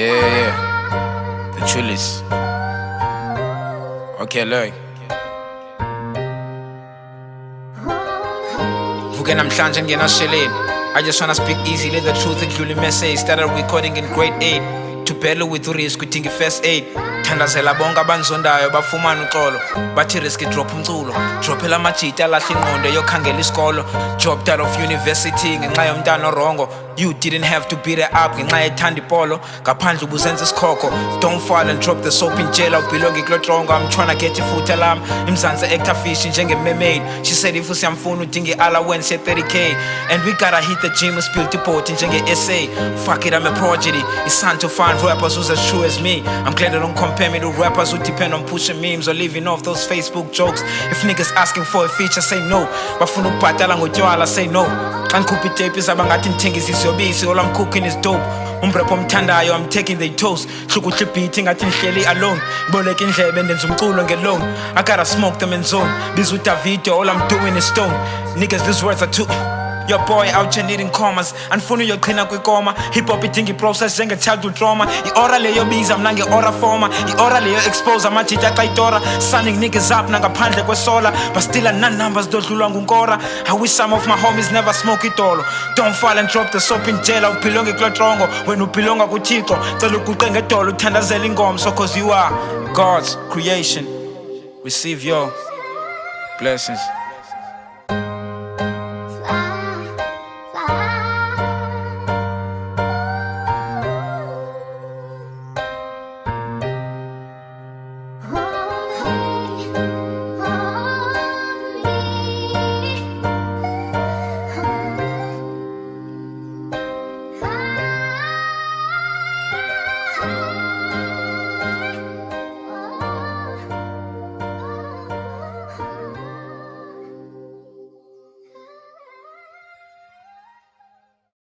Yeah. The Chillies. Okay, look. Vuke namhlanje ngena sheleni. I just wanna speak easily the truth including message. Started recording in grade 8. To battle with risk kudinga first aid. Thandazela bonke abanzondayo bafumana uxolo. Bathi risk drop umculo. Drophela amajita lahle ingqondo yokhangela isikolo. Dropped out of university ngenxa yomntana orongo. You didn't have to beat it up ngenxa yethanda ipolo. Ngaphandle ubuzenza isikhokho. Don't fall and drop the soap in jail. Ubelonge kulotrongo. I'm tryna get ifutha lami. Imzansi actor fish njenge mermaid. She said if usiyamfuna udinga allowance 30k. And we gotta hit the gym and spill the pot njenge essay. Fuck it, I'm a prodigy. It's time to find rappers who's as true as me. I'm glad they don't compare me to rappers who depend on pushing memes or living off those Facebook jokes. If niggas asking for a feature, say no. Bafuna ukubhadala ngotywala, say no. Xa ngikhupha itape sabangathi ngithengisa isiyobisi. All I'm cooking is dope. Umrap omthandayo, I'm taking their toast. Hlukuhle beat ngathi ngihleli alone. Boleka indlebe ndenza umculo ngelone. I gotta smoke them in zone. Biza uDavido, all I'm doing is stone. Niggas this words are too. Your boy out here needing commas. Anfuna uyoqhina kwikoma. Hip hop idinga process njenge childhood trauma. I-ora leyo biza mna nge-ora forma. I-ora leyo expose amajita xa itora. Sunning niggas up nangaphandle kwesola. But still numbers dodlulwa ngunkora. I wish some of my homies never smoke itolo. Don't fall and drop the soap in jail. Ubhilonge kulotrongo. Wena ubhilonga kuThixo. Cela uguqe ngedolo uthandazela ingomso cause you are God's creation. Receive your blessings.